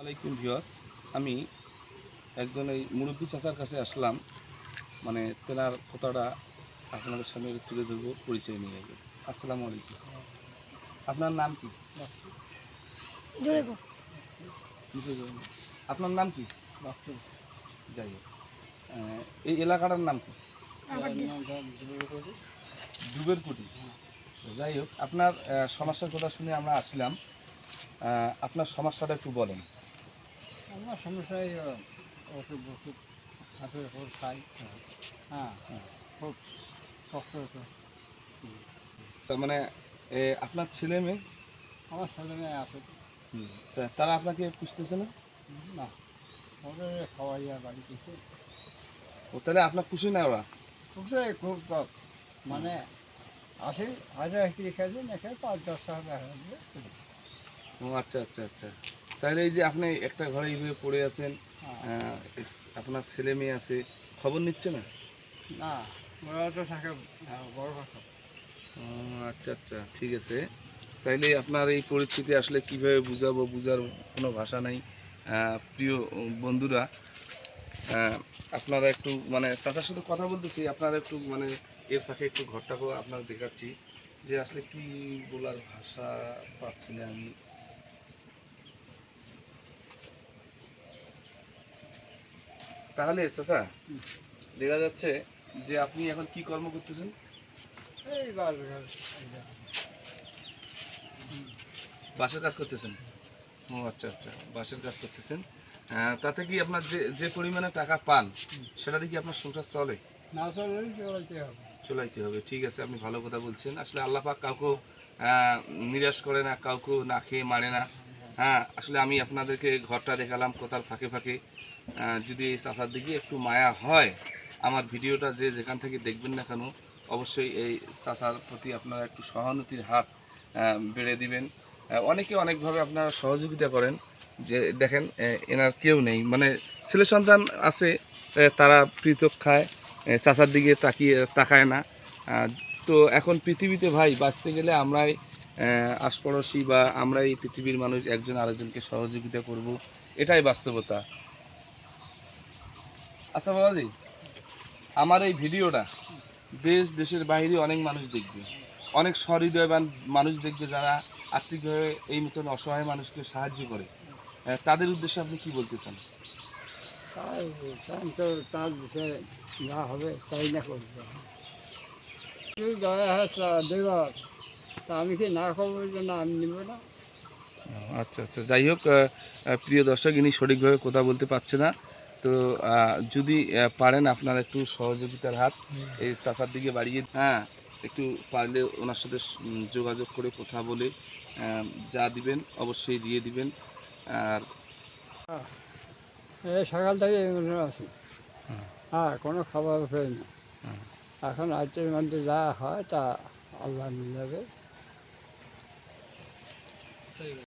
আলাইকুম ভিউয়ার্স, আমি একজন এই মুরব্বী চাচার কাছে আসলাম, মানে তেনার কথাটা আপনাদের সামনে তুলে ধরবো, পরিচয় নিয়ে যাবো। আসসালামু আলাইকুম। আপনার নাম কি? আপনার নাম কি? যাই হোক, এই এলাকাটার নাম কি? দুবের কুটি। যাই হোক, আপনার সমস্যার কথা শুনে আমরা আসলাম। আপনার সমস্যাটা একটু বলেন। আমার সমস্যায় ওষুধ ওষুধ হাতে ওষুধ খাই। হ্যাঁ, খুব কষ্ট হতো। তার মানে আপনার ছেলে মেয়ে? আমার ছেলে মেয়ে আছে। তারা আপনাকে পুষতেছে না? না, ওদের খাওয়াইয়া বাড়ি দিচ্ছে। ও তাহলে আপনার খুশি না ওরা? খুবই খুব কম। মানে আসে হাজার একটি খেয়ে না খেয়ে 5-10 টাকা হবে। ও আচ্ছা আচ্ছা আচ্ছা। তাহলে এই যে আপনি একটা ঘরে এইভাবে পড়ে আছেন, আহ, আপনার ছেলে মেয়ে আছে, খবর নিচ্ছে না? না, ওরা তো থাকে বড় কথা। ও আচ্ছা আচ্ছা, ঠিক আছে। তাইলে আপনার এই পরিস্থিতি আসলে কিভাবে বুঝাবো, বুঝার কোনো ভাষা নাই। প্রিয় বন্ধুরা, আহ, আপনারা একটু মানে চাচার সাথে কথা বলতেছি, আপনারা একটু মানে এর ফাঁকে একটু ঘরটাকেও আপনারা দেখাচ্ছি যে আসলে কি বলার ভাষা পাচ্ছি না আমি। তাহলে চাচা, দেখা যাচ্ছে যে আপনি এখন কি কর্ম করতেছেন? এই বাস বাঁশের কাজ করতেছেন? ও আচ্ছা আচ্ছা, বাঁশের কাজ করতেছেন। তাতে কি আপনার যে যে পরিমাণে টাকা পান সেটা দিয়ে কি আপনার সংসার চলে? না চললেই চলতে হবে। চলাইতে হবে, ঠিক আছে, আপনি ভালো কথা বলছেন। আসলে আল্লাহ পাক কাউকে নিরাশ করে না, কাউকে না খেয়ে মারে না। হ্যাঁ, আসলে আমি আপনাদেরকে ঘরটা দেখালাম কথার ফাঁকে ফাঁকে। যদি এই চাচার দিকে একটু মায়া হয়, আমার ভিডিওটা যে যেখান থেকে দেখবেন না কেন, অবশ্যই এই চাচার প্রতি আপনারা একটু সহানুভূতির হাত বেড়ে দিবেন। অনেকে অনেকভাবে আপনারা সহযোগিতা করেন, যে দেখেন এনার কেউ নেই, মানে ছেলে সন্তান আছে, তারা পৃথক খায়, চাচার দিকে তাকায় না। তো এখন পৃথিবীতে ভাই বাঁচতে গেলে আমরাই আশপাড়শি বা আমরাই পৃথিবীর মানুষ একজন আরেকজনকে সহযোগিতা করব, এটাই বাস্তবতা। আচ্ছা বাবাজি, আমার এই ভিডিওটা দেশ দেশের বাইরে অনেক মানুষ দেখবে, অনেক সহৃদয়বান মানুষ দেখবে, যারা আর্থিকভাবে এই মতন অসহায় মানুষকে সাহায্য করে। তাদের উদ্দেশ্যে আপনি কি বলতে চান? তো তার বিষয়ে যা হবে তাই না করবে। তুই দয়া হাসা দেবার তা আমি কি না খবরের জন্য আমি নিব না। আচ্ছা আচ্ছা, যাই হোক, প্রিয় দর্শক, ইনি সঠিকভাবে কথা বলতে পারছে না। তো যদি পারেন আপনারা একটু সহযোগিতার হাত এই চাচার দিকে বাড়িয়ে, হ্যাঁ, একটু পারলে ওনার সাথে যোগাযোগ করে কথা বলে যা দিবেন অবশ্যই দিয়ে দিবেন। আর এই সকাল থেকে এগুলো আছি। হ্যাঁ, হ্যাঁ, কোনো খাবার পাই না। হ্যাঁ। এখন রাতের মধ্যে যা হয় তা আল্লাহ মিলাবে।